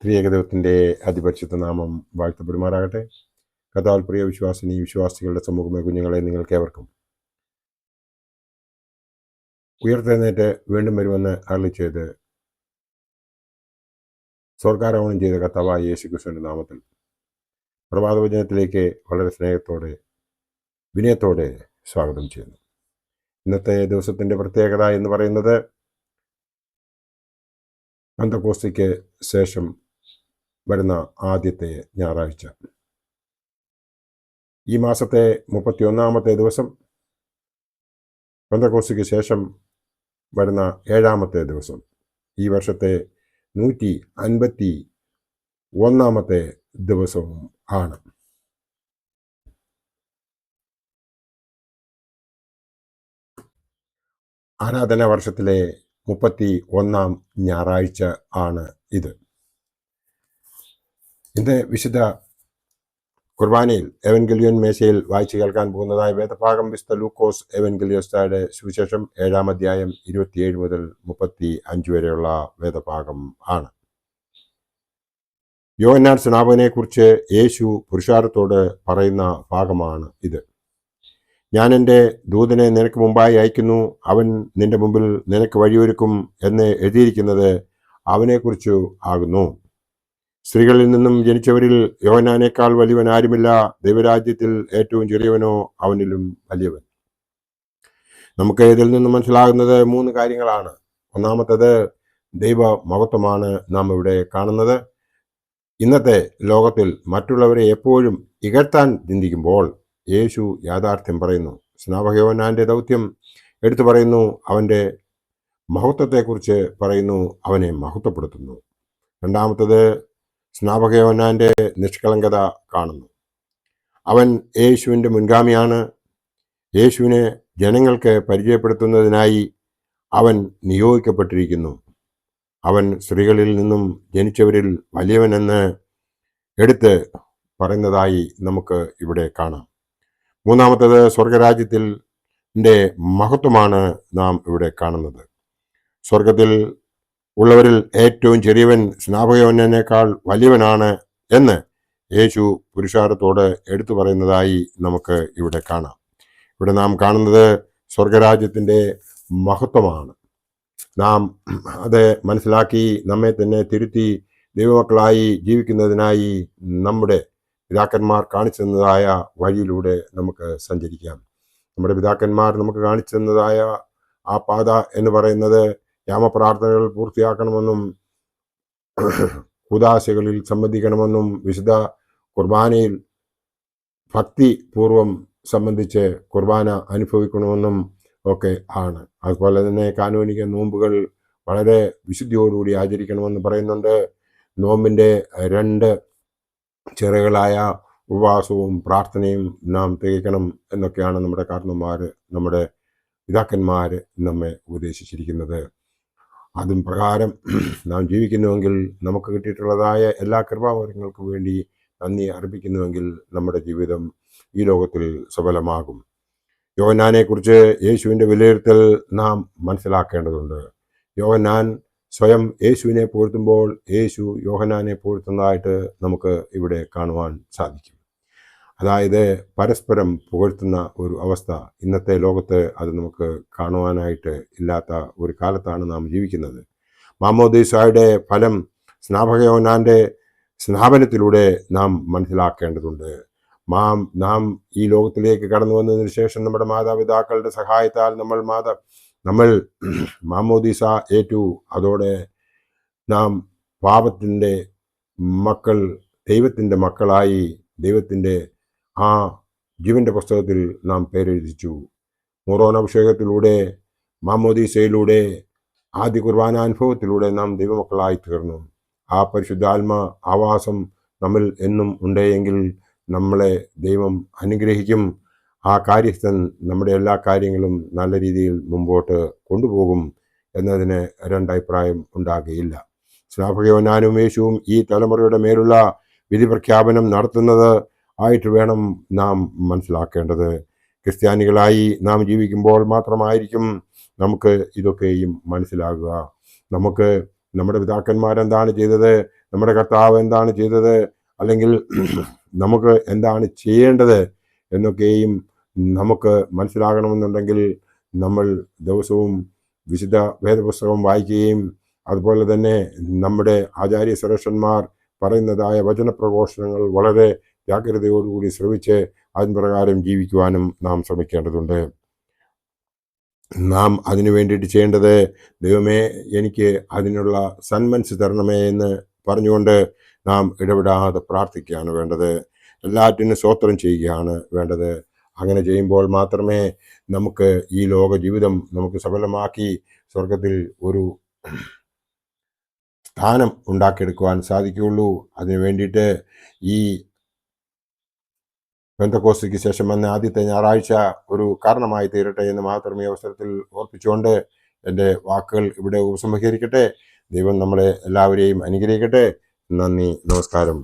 ത്രിയേകദൈവത്തിൻ്റെ അതിപരിശുദ്ധ നാമം വാഴ്ത്തപ്പെടുമാറാകട്ടെ. കർത്താവിൽ പ്രിയ വിശ്വാസികളുടെ സമൂഹമേ, കുഞ്ഞുങ്ങളെ, നിങ്ങൾക്കേവർക്കും ഉയർത്തെഴുന്നേറ്റ് വീണ്ടും വരുമെന്ന് അരുളിച്ചെയ്ത് സ്വർഗാരോഹണം ചെയ്ത കർത്താവായ യേശുക്രിസ്തുവിൻ്റെ നാമത്തിൽ പ്രഭാതവചനത്തിലേക്ക് വളരെ സ്നേഹത്തോടെ വിനയത്തോടെ സ്വാഗതം ചെയ്യുന്നു. ഇന്നത്തെ ദിവസത്തിൻ്റെ പ്രത്യേകത എന്ന് പറയുന്നത് പെന്തക്കോസ്തിക്ക് ശേഷം വരുന്ന ആദ്യത്തെ ഞായറാഴ്ച, ഈ മാസത്തെ 31-ാമത്തെ ദിവസം, പെന്തക്കോസ്തിക്ക് ശേഷം വരുന്ന 7-ാമത്തെ ദിവസം, ഈ വർഷത്തെ 151-ാമത്തെ ദിവസവും ആണ്. ആരാധനാ വർഷത്തിലെ 31-ാം ഞായറാഴ്ച ആണ് ഇത്. ഇന്ന് വിശുദ്ധ കുർബാനയിൽ എവൻഗലിയോൻ മേശയിൽ വായിച്ചു കേൾക്കാൻ പോകുന്നതായ വേദഭാഗം വിശുദ്ധ ലൂക്കോസ് എവൻഗലിയോസ്തായുടെ സുവിശേഷം 7-ാം അധ്യായം 27 മുതൽ 35 വരെയുള്ള വേദഭാഗം ആണ്. യോഹന്നാൻ സ്നാപകനെ കുറിച്ച് യേശു പുരുഷാരത്തോട് പറയുന്ന ഭാഗമാണ് ഇത്. ഞാൻ എൻ്റെ ദൂതനെ നിനക്ക് മുമ്പായി അയക്കുന്നു, അവൻ നിന്റെ മുമ്പിൽ നിനക്ക് വഴിയൊരുക്കും എന്ന് എഴുതിയിരിക്കുന്നത് അവനെക്കുറിച്ചു ആകുന്നു. സ്ത്രീകളിൽ നിന്നും ജനിച്ചവരിൽ യോഹന്നാനേക്കാൾ വലിയവൻ ആരുമില്ല, ദൈവരാജ്യത്തിൽ ഏറ്റവും ചെറിയവനോ അവനിലും വലിയവൻ. നമുക്ക് ഇതിൽ നിന്നും മനസ്സിലാകുന്നത് 3 കാര്യങ്ങളാണ്. ഒന്നാമത്തേത്, ദൈവ മഹത്വമാണ് നാം ഇവിടെ കാണുന്നത്. ഇന്നത്തെ ലോകത്തിൽ മറ്റുള്ളവരെ എപ്പോഴും ഇകഴ്ത്താൻ ചിന്തിക്കുമ്പോൾ യേശു യാഥാർത്ഥ്യം പറയുന്നു. സ്നാപക യോഹന്നാന്റെ ദൗത്യം എടുത്തു പറയുന്നു, അവൻ്റെ മഹത്വത്തെക്കുറിച്ച് പറയുന്നു, അവനെ മഹത്വപ്പെടുത്തുന്നു. രണ്ടാമത്തത്, സ്നാപക യോഹന്നാന്റെ നിഷ്കളങ്കത കാണുന്നു. അവൻ യേശുവിൻ്റെ മുൻഗാമിയാണ്. യേശുവിനെ ജനങ്ങൾക്ക് പരിചയപ്പെടുത്തുന്നതിനായി അവൻ നിയോഗിക്കപ്പെട്ടിരിക്കുന്നു. അവൻ സ്ത്രീകളിൽ നിന്നും ജനിച്ചവരിൽ വലിയവനെന്ന് എടുത്ത് പറയുന്നതായി നമുക്ക് ഇവിടെ കാണാം. മൂന്നാമത്തത്, സ്വർഗരാജ്യത്തിൻ്റെ മഹത്വമാണ് നാം ഇവിടെ കാണുന്നത്. സ്വർഗത്തിൽ ഉള്ളവരിൽ ഏറ്റവും ചെറിയവൻ സ്നാപക യോഹന്നാനേക്കാൾ വലിയവനാണ് എന്ന് യേശു പുരുഷാരത്തോട് എടുത്തു പറയുന്നതായി നമുക്ക് ഇവിടെ കാണാം. ഇവിടെ നാം കാണുന്നത് സ്വർഗരാജ്യത്തിൻ്റെ മഹത്വമാണ്. നാം അത് മനസ്സിലാക്കി നമ്മെ തന്നെ തിരുത്തി ദൈവമക്കളായി ജീവിക്കുന്നതിനായി നമ്മുടെ പിതാക്കന്മാർ കാണിച്ചു തന്നതായ വഴിയിലൂടെ നമുക്ക് സഞ്ചരിക്കാം. നമ്മുടെ പിതാക്കന്മാർ നമുക്ക് കാണിച്ചു തന്നതായ ആ പാത എന്ന് പറയുന്നത് യാമപ്രാർത്ഥനകൾ പൂർത്തിയാക്കണമെന്നും കൂദാശകളിൽ സംബന്ധിക്കണമെന്നും വിശുദ്ധ കുർബാനയിൽ ഭക്തിപൂർവം സംബന്ധിച്ച് കുർബാന അനുഭവിക്കണമെന്നും ഒക്കെ ആണ്. അതുപോലെ തന്നെ കാനോനിക നോമ്പുകൾ വളരെ വിശുദ്ധിയോടുകൂടി ആചരിക്കണമെന്ന് പറയുന്നുണ്ട്. നോമ്പിൻ്റെ 2 ചെറുകളായ ഉപവാസവും പ്രാർത്ഥനയും നാം തികയ്ക്കണം എന്നൊക്കെയാണ് നമ്മുടെ കാരണന്മാർ, നമ്മുടെ പിതാക്കന്മാർ നമ്മെ ഉപദേശിച്ചിരിക്കുന്നത്. അതും പ്രകാരം നാം ജീവിക്കുന്നുവെങ്കിൽ, നമുക്ക് കിട്ടിയിട്ടുള്ളതായ എല്ലാ കൃപാവരങ്ങൾക്കും വേണ്ടി നന്ദി അർപ്പിക്കുന്നുവെങ്കിൽ നമ്മുടെ ജീവിതം ഈ ലോകത്തിൽ സഫലമാകും. യോഹന്നാനെക്കുറിച്ച് യേശുവിൻ്റെ വിലയിരുത്തൽ നാം മനസ്സിലാക്കേണ്ടതുണ്ട്. യോഹന്നാൻ സ്വയം യേശുവിനെ പുകഴ്ത്തുമ്പോൾ യേശു യോഹന്നാനെ പുകഴ്ത്തുന്നതായിട്ട് നമുക്ക് ഇവിടെ കാണുവാൻ സാധിക്കും. അതായത് പരസ്പരം പുകഴ്ത്തുന്ന ഒരു അവസ്ഥ ഇന്നത്തെ ലോകത്ത് അത് നമുക്ക് കാണുവാനായിട്ട് ഇല്ലാത്ത ഒരു കാലത്താണ് നാം ജീവിക്കുന്നത്. മാമോദീസായുടെ ഫലം സ്നാപക യോഹന്നാന്റെ സ്നാപനത്തിലൂടെ നാം മനസ്സിലാക്കേണ്ടതുണ്ട്. നാം ഈ ലോകത്തിലേക്ക് കടന്നു വന്നതിന് ശേഷം നമ്മുടെ മാതാപിതാക്കളുടെ സഹായത്താൽ നമ്മൾ മാമോദീസ ഏറ്റു. അതോടെ നാം പാപത്തിൻ്റെ മക്കൾ ദൈവത്തിൻ്റെ മക്കളായി ദൈവത്തിൻ്റെ ആ ജീവൻ്റെ പുസ്തകത്തിൽ നാം പേരെഴുതിച്ചു. മൂറോൻ അഭിഷേകത്തിലൂടെ, മാമോദീസയിലൂടെ, ആദ്യ കുർബാന അനുഭവത്തിലൂടെ നാം ദൈവമക്കളായി തീർന്നു. ആ പരിശുദ്ധാത്മ ആവാസം നമ്മിൽ എന്നും ഉണ്ടെങ്കിൽ നമ്മളെ ദൈവം അനുഗ്രഹിക്കും. ആ കാര്യസ്ഥൻ നമ്മുടെ എല്ലാ കാര്യങ്ങളും നല്ല രീതിയിൽ മുമ്പോട്ട് കൊണ്ടുപോകും എന്നതിന് 2 അഭിപ്രായം ഉണ്ടാകുകയില്ല. സ്നാപക യോഹന്നാനും യേശുവും ഈ തലമുറയുടെ മേലുള്ള വിധി പ്രഖ്യാപനം നടത്തുന്നത് ആയിട്ട് വേണം നാം മനസ്സിലാക്കേണ്ടത്. ക്രിസ്ത്യാനികളായി നാം ജീവിക്കുമ്പോൾ മാത്രമായിരിക്കും നമുക്ക് ഇതൊക്കെയും മനസ്സിലാകുക. നമുക്ക് നമ്മുടെ പിതാക്കന്മാരെന്താണ് ചെയ്തത്, നമ്മുടെ കർത്താവ് എന്താണ് ചെയ്തത്, അല്ലെങ്കിൽ നമുക്ക് എന്താണ് ചെയ്യേണ്ടത് എന്നൊക്കെയും നമുക്ക് മനസ്സിലാകണമെന്നുണ്ടെങ്കിൽ നമ്മൾ ദിവസവും വിശുദ്ധ വേദപുസ്തകം വായിക്കുകയും അതുപോലെ തന്നെ നമ്മുടെ ആചാര്യ ശ്രേഷ്ഠന്മാർ പറയുന്നതായ വചനപ്രഘോഷണങ്ങൾ വളരെ ജാഗ്രതയോടുകൂടി ശ്രവിച്ച് അതിന് പ്രകാരം ജീവിക്കുവാനും നാം ശ്രമിക്കേണ്ടതുണ്ട്. നാം അതിനു വേണ്ടിയിട്ട് ചെയ്യേണ്ടത്, ദൈവമേ എനിക്ക് അതിനുള്ള സന്മനസ് തരണമേ എന്ന് പറഞ്ഞുകൊണ്ട് നാം ഇടപെടാതെ പ്രാർത്ഥിക്കുകയാണ് വേണ്ടത്. എല്ലാറ്റിനും സ്തോത്രം ചെയ്യുകയാണ് വേണ്ടത്. അങ്ങനെ ചെയ്യുമ്പോൾ മാത്രമേ നമുക്ക് ഈ ലോക ജീവിതം നമുക്ക് സഫലമാക്കി സ്വർഗത്തിൽ ഒരു സ്ഥാനം ഉണ്ടാക്കിയെടുക്കുവാൻ സാധിക്കുകയുള്ളൂ. അതിനു വേണ്ടിയിട്ട് ഈ പെന്തക്കോസ്തിക്ക് ശേഷം വന്ന ആദ്യത്തെ ഞായറാഴ്ച ഒരു കാരണമായി തീരട്ടെ എന്ന് മാത്രം ഈ അവസരത്തിൽ ഓർപ്പിച്ചുകൊണ്ട് എൻ്റെ വാക്കുകൾ ഇവിടെ ഉപസംഹരിക്കട്ടെ. ദൈവം നമ്മളെ എല്ലാവരെയും അനുഗ്രഹിക്കട്ടെ. നന്ദി, നമസ്കാരം.